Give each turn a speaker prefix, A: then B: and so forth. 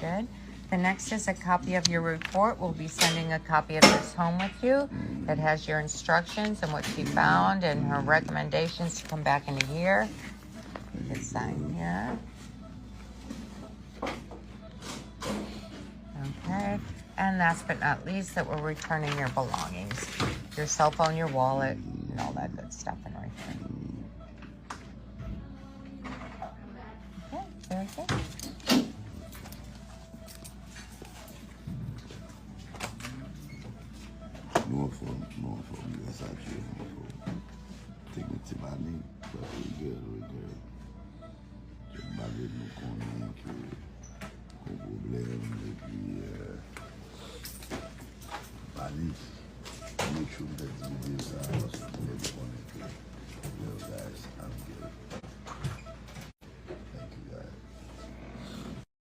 A: Good. The next is a copy of your report. We'll be sending a copy of this home with you that has your instructions and what she found and her recommendations to come back in a year. Hit sign here. Okay. And last but not least, that we're returning your belongings. Your cell phone, your wallet, and all that good stuff in right there. Okay, very good.
B: Norfolk, yes, I choose.